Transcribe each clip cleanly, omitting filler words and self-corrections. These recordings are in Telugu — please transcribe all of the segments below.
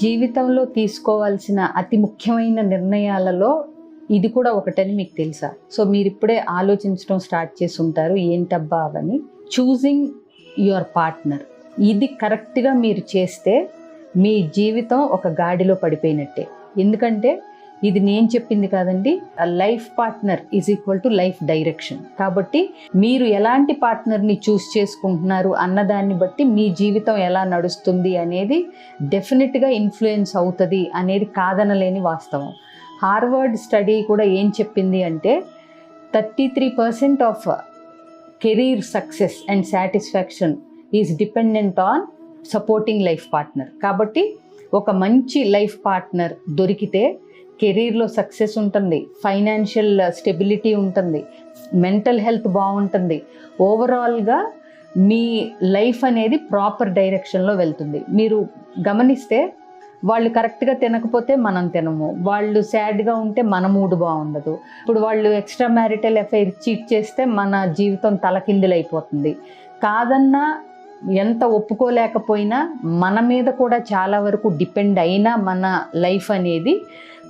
జీవితంలో తీసుకోవాల్సిన అతి ముఖ్యమైన నిర్ణయాలలో ఇది కూడా ఒకటని మీకు తెలుసా? సో మీరు ఇప్పుడే ఆలోచించడం స్టార్ట్ చేసి ఉంటారు, ఏంటబ్బా అవని. చూజింగ్ యువర్ పార్ట్నర్, ఇది కరెక్ట్గా మీరు చేస్తే మీ జీవితం ఒక గాడిలో పడిపోయినట్టే. ఎందుకంటే ఇది నేను చెప్పింది కాదండి, life partner is equal to life direction. కాబట్టి మీరు ఎలాంటి పార్ట్నర్ని చూస్ చేసుకుంటున్నారు అన్నదాన్ని బట్టి మీ జీవితం ఎలా నడుస్తుంది అనేది డెఫినెట్గా ఇన్ఫ్లుయెన్స్ అవుతుంది అనేది కాదనలేని వాస్తవం. హార్వర్డ్ స్టడీ కూడా ఏం చెప్పింది అంటే 33% of career success and satisfaction is dependent on supporting life partner. కాబట్టి ఒక మంచి లైఫ్ పార్ట్నర్ దొరికితే కెరీర్లో సక్సెస్ ఉంటుంది, ఫైనాన్షియల్ స్టెబిలిటీ ఉంటుంది, మెంటల్ హెల్త్ బాగుంటుంది, ఓవరాల్గా మీ లైఫ్ అనేది ప్రాపర్ డైరెక్షన్లో వెళ్తుంది. మీరు గమనిస్తే వాళ్ళు కరెక్ట్గా తినకపోతే మనం తినము, వాళ్ళు సాడ్గా ఉంటే మన మూడు బాగుండదు, ఇప్పుడు వాళ్ళు ఎక్స్ట్రా మ్యారిటల్ అఫైర్ చీట్ చేస్తే మన జీవితం తలకిందులైపోతుంది. కాదన్నా ఎంత ఒప్పుకోలేకపోయినా మన మీద కూడా చాలా వరకు డిపెండ్ అయినా మన లైఫ్ అనేది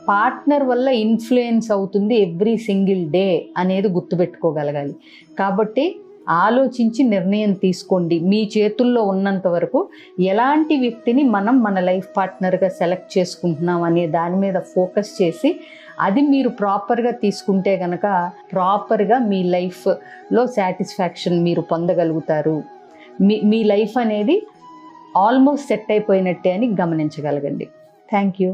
పార్ట్నర్ వల్ల ఇన్ఫ్లుయెన్స్ అవుతుంది ఎవ్రీ సింగిల్ డే అనేది గుర్తుపెట్టుకోగలగాలి. కాబట్టి ఆలోచించి నిర్ణయం తీసుకోండి. మీ చేతుల్లో ఉన్నంత వరకు ఎలాంటి వ్యక్తిని మనం మన లైఫ్ పార్ట్నర్గా సెలెక్ట్ చేసుకుంటున్నాం అనే దాని మీద ఫోకస్ చేసి అది మీరు ప్రాపర్గా తీసుకుంటే కనుక ప్రాపర్గా మీ లైఫ్లో సాటిస్ఫాక్షన్ మీరు పొందగలుగుతారు. మీ లైఫ్ అనేది ఆల్మోస్ట్ సెట్ అయిపోయినట్టే అని గమనించగలగండి. Thank you.